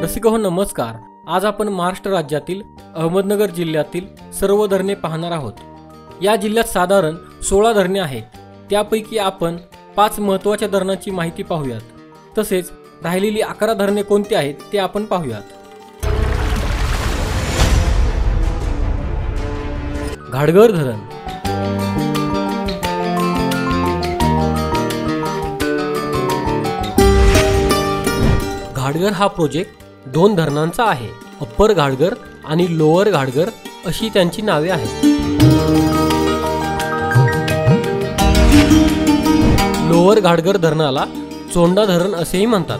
रसिक हो नमस्कार। आज आपण महाराष्ट्र राज्यातील अहमदनगर जिल्ह्यातील सर्व धरणे पाहणार आहोत। या जिल्ह्यात साधारण 16 धरणे आहेत। त्यापैकी आपण 5 महत्त्वाच्या धरणांची माहिती पाहूयात। तसेच राहिलेली 11 धरणे कोणती आहेत ते आपण पाहूयात। घाटगर धरण। घाटगर हा प्रोजेक्ट 2 धरणांचा आहे। अप्पर घाटगर आणि लोअर घाटगर अशी त्यांची नावे आहेत। लोअर घाटगर धरणाला चोंडा धरण असेही म्हणतात।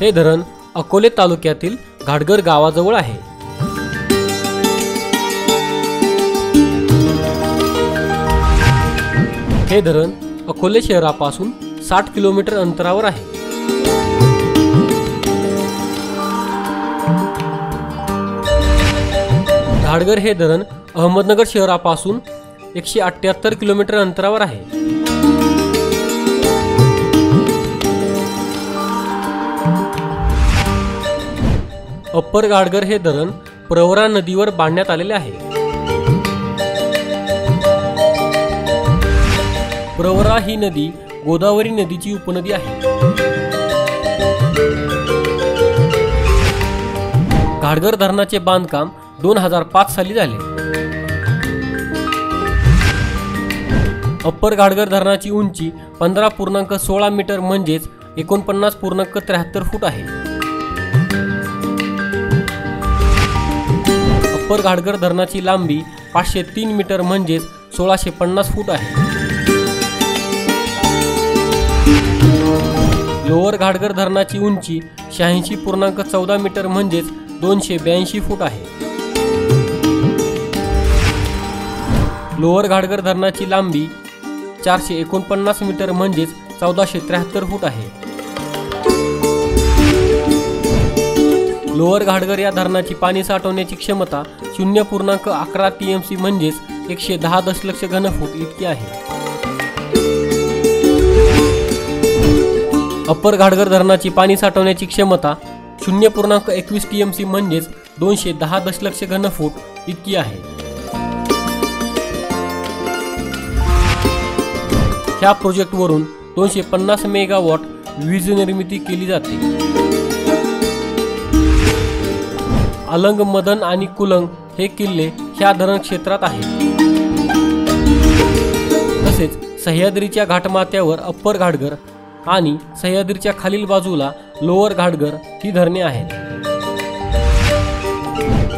हे धरण अकोले तालुक्यातील घाटगर गावाजवळ आहे। हे धरण अकोले शहरापासून 60 किलोमीटर अंतरावर आहे। घाटगर हे धरण अहमदनगर शहरापासून 178 किलोमीटर अंतरावर आहे। अप्पर घाटगर हे धरण प्रवरा नदीवर बांधण्यात आलेले आहे। प्रवरा ही नदी गोदावरी नदीची उपनदी आहे। घाटगर धरणाचे बांधकाम 2005 साली झाले। अप्पर घाटगर धरणाची उंची 15.16 मीटर म्हणजेच 49.73 फूट आहे। अप्पर घाटगर धरणाची लांबी 503 मीटर म्हणजेच 1650 फूट आहे। लोअर घाटगर धरणाची उंची 86.14 मीटर म्हणजेच 282 फूट आहे। लोअर घाटगर धरणाची लांबी 449 मीटर म्हणजेच 1473 फूट आहे। लोअर घाटगर या धरणाची पाणी साठवण्याची क्षमता 0.11 TMC म्हणजेच 110 दशलक्ष घनफूट इतकी आहे। अप्पर घाटगर धरणाची पाणी साठवण्याची क्षमता 0.21 TMC म्हणजेच 210 दशलक्ष घनफूट इतकी आहे। ह्या प्रोजेक्टवरून 250 मेगावॉट वीज निर्मिती केली जाते। अलंग, मदन आणि कुलंग हे किल्ले ह्या धरण क्षेत्रात आहेत। तसेच सह्याद्रीच्या घाटमाथ्यावर अप्पर घाटगर आणि सह्याद्रीच्या खालील बाजूला लोअर घाटगर ही धरणे आहेत।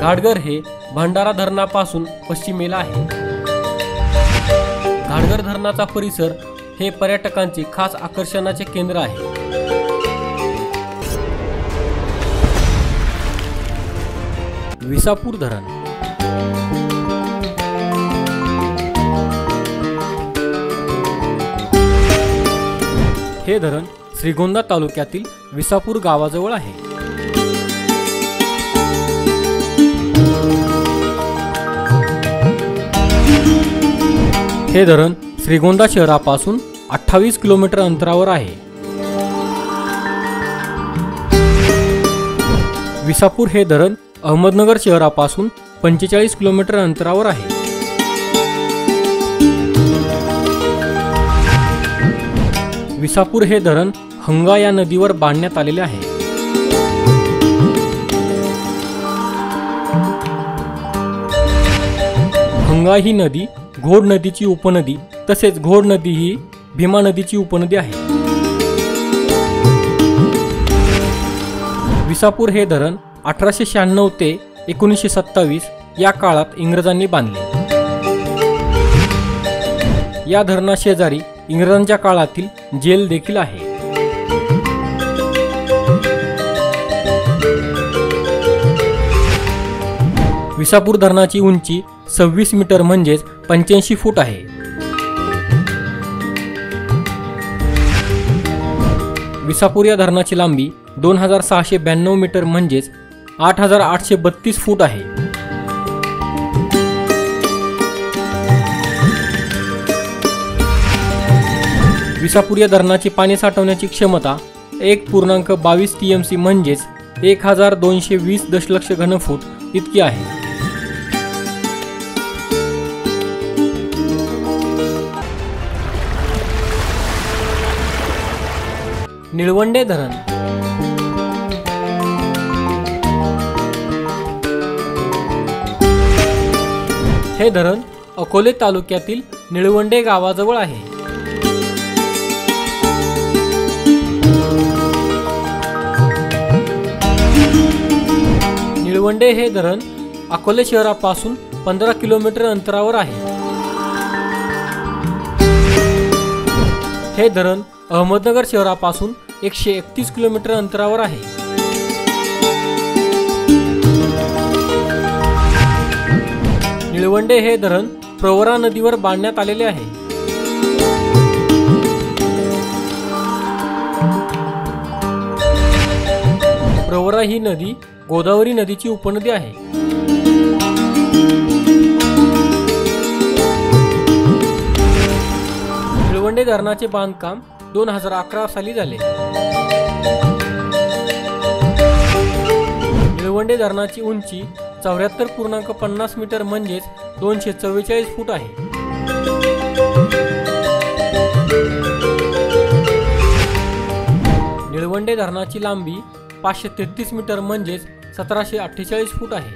घाटगर हे भंडारा धरणापासून पश्चिमेला आहे। घाटगर धरणाचा परिसर हे पर्यटकांचे खास आकर्षणाचे केंद्र आहे। विसापूर धरण। हे धरण श्रीगोंदा तालुक्यातील विसापूर गावाजवळ आहे। हे धरण श्रीगोंदा शहरापासून 28 किलोमीटर अंतरावर आहे। विसापूर हे धरण अहमदनगर शहरापासून 45 किलोमीटर अंतरावर आहे। विसापूर हे धरण हंगा या नदीवर बांधण्यात आलेले आहे। हंगा ही नदी घोड नदीची उपनदी तसेच घोड नदी ही भीमा नदीची उपनदी आहे। विसापूर हे धरण 1896 ते 1927 या काळात इंग्रजांनी बांधले। या धरणाशेजारी इंग्रजांच्या काळातील जेल देखील आहे। विसापूर धरणाची उंची 26 मीटर म्हणजेच 85 फूट आहे। विसापूर या धरणाची लांबी 2692 मीटर म्हणजेच 8832 फूट आहे। विसापूर या धरणाची पाणी साठवण्याची क्षमता 1.22 TMC म्हणजेच 1220 दशलक्ष घनफूट इतकी आहे. निळवंडे धरण. हे धरण अकोले तालुक्यातील निळवंडे गावाजवळ आहे. निळवंडे हे धरण अकोले शहरापासून 15 किलोमीटर अंतरावर आहे. हे धरण अहमदनगर शहरापासून 131 किलोमीटर अंतरावर आहे. निळवंडे हे धरण प्रवरा नदीवर बांधण्यात आलेले आहे. प्रवरा ही नदी गोदावरी नदीची उपनदी आहे. निळवंडे धरणाचे बांधकाम 2011 साली झाले. निळवंडे धरणाची उंची 74.50 मीटर म्हणजेच 244 फूट आहे. निळवंडे धरणाची लांबी 533 मीटर म्हणजेच 1748 फूट आहे.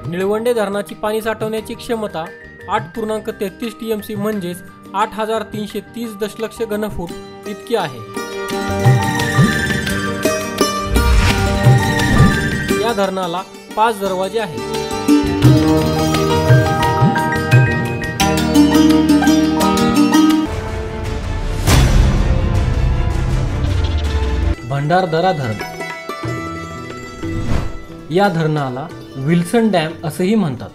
निळवंडे धरणाची पाणी साठवण्याची क्षमता 8.33 TMC म्हणजेच 8330 दशलक्ष घनफूट इतकी आहे. या धरणाला 5 दरवाजे आहेत. भंडारदरा धरण. या धरणाला विल्सन डॅम असेही म्हणतात.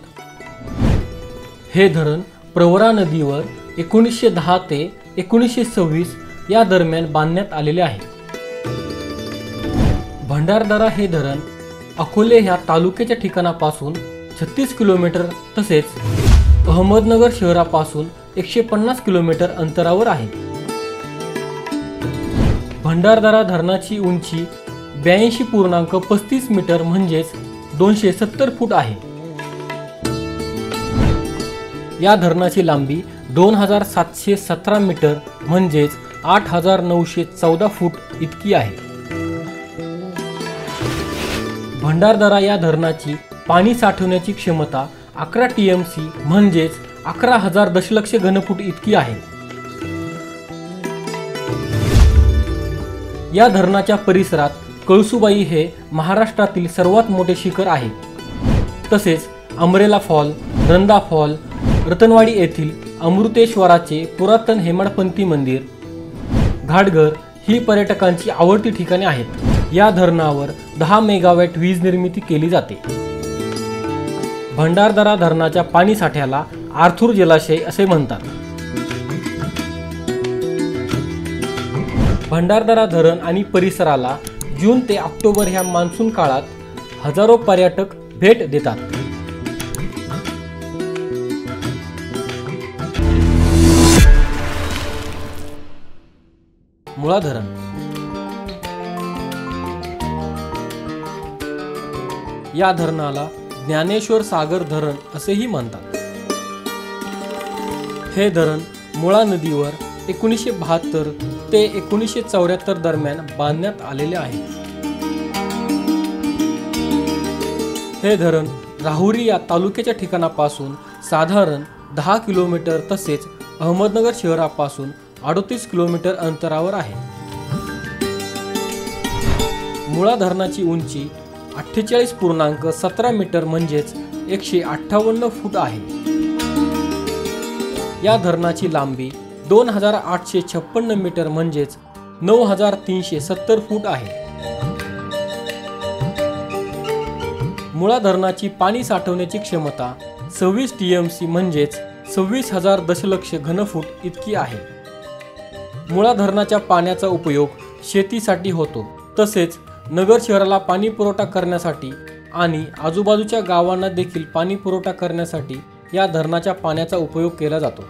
हे धरण प्रवरा नदीवर 1910 ते 1926 या दरम्यान बांधण्यात आलेले आहे. भंडारदरा हे धरण अकोले ह्या तालुक्याच्या ठिकाणापासून 36 किलोमीटर तसेच अहमदनगर शहरापासून 150 किलोमीटर अंतरावर आहे. भंडारदरा धरणाची उंची 82.35 मीटर म्हणजेच 270 फूट आहे. या धरणाची लांबी 2717 मीटर म्हणजेच 8914 फूट इतकी आहे. भंडारदरा या धरणाची पाणी साठवण्याची क्षमता 11 TMC म्हणजेच 11,000 दशलक्ष घनफूट इतकी आहे. या धरणाच्या परिसरात कळसुबाई हे महाराष्ट्रातील सर्वात मोठे शिखर आहे. तसेच अमरेला फॉल, रंदा फॉल, रतनवाडी येथील अमृतेश्वराचे पुरातन हेमाडपंथी मंदिर, घाटघर ही पर्यटकांची आवडती ठिकाणे आहेत. या धरणावर 10 मेगावॅट वीज निर्मिती केली जाते. भंडारदरा धरणाच्या पाणी साठ्याला आर्थूर जलाशय असे म्हणतात. भंडारदरा धरण आणि परिसराला जून ते ऑक्टोबर ह्या मान्सून काळात हजारो पर्यटक भेट देतात. मुळा धरण. या धरणाला ज्ञानेश्वर सागर धरण असेही म्हणतात. हे धरण मुळा नदीवर 1972 ते 1974 दरम्यान बांधण्यात आलेले आहे. हे धरण राहुरी या तालुक्याच्या ठिकाणापासून साधारण 10 किलोमीटर तसेच अहमदनगर शहरापासून 38 किलोमीटर अंतरावर आहे. मुळा धरणाची उंची 48.17 मीटर म्हणजेच 158 फूट आहे. या धरणाची लांबी 2856 मीटर म्हणजेच 9370 फूट आहे. मुळा धरणाची पाणी साठवण्याची क्षमता 26 TMC म्हणजेच 26,000 दशलक्ष घनफूट इतकी आहे. मुळा धरणाच्या पाण्याचा उपयोग शेतीसाठी होतो. तसेच नगर शहराला पाणी पुरवठा करण्यासाठी आणि आजूबाजूच्या गावांना देखील पाणी पुरवठा करण्यासाठी या धरणाच्या पाण्याचा उपयोग केला जातो।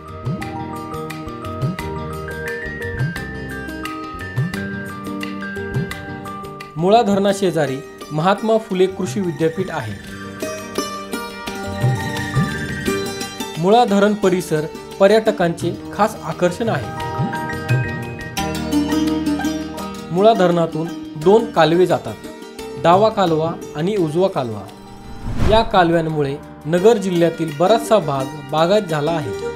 मुळा धरणाशेजारी महात्मा फुले कृषी विद्यापीठ आहे। मुळा धरण परिसर पर्यटकांचे खास आकर्षण आहे। मुळा धरणातून 2 कालवे जातात, डावा कालवा आणि उजवा कालवा। या कालव्यांमुळे नगर जिल्ह्यातील बराचसा भाग बागायत झाला आहे।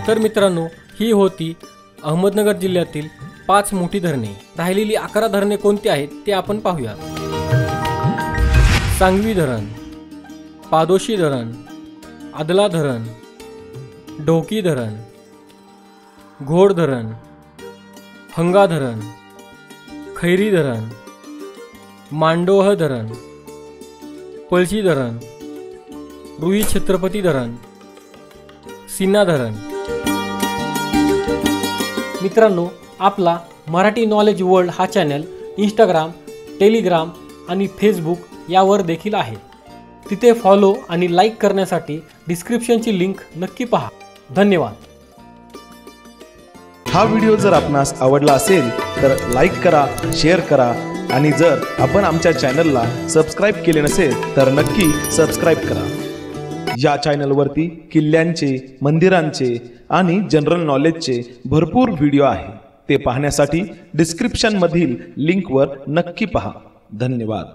तर मित्रांनो, ही होती अहमदनगर जिल्ह्यातील 5 मोठी धरणे। राहिलेली 11 धरणे कोणती आहेत ते आपण पाहूया। सांगवी धरण, पादोशी धरण, आदला धरण, ढोकी धरण, घोड धरण, हंगा धरण, खैरी धरण, मांडोह धरण, पळशी धरण, रुई छत्रपती धरण, सीना धरण। मित्रांनो, आपला मराठी नॉलेज वर्ल्ड हा चॅनल इंस्टाग्राम, टेलिग्राम आणि फेसबुक यावर देखील आहे। तिथे फॉलो आणि लाईक करण्यासाठी डिस्क्रिप्शनची लिंक नक्की पहा। धन्यवाद। हा व्हिडिओ जर आपणास आवडला असेल तर लाईक करा, शेअर करा आणि जर आपण आमच्या चॅनलला सबस्क्राईब केले नसेल तर नक्की सबस्क्राईब करा। या चॅनलवरती किल्ल्यांचे, मंदिरांचे आणि जनरल नॉलेजचे भरपूर व्हिडिओ आहे। ते पाहण्यासाठी डिस्क्रिप्शन मधील लिंकवर नक्की पहा। धन्यवाद।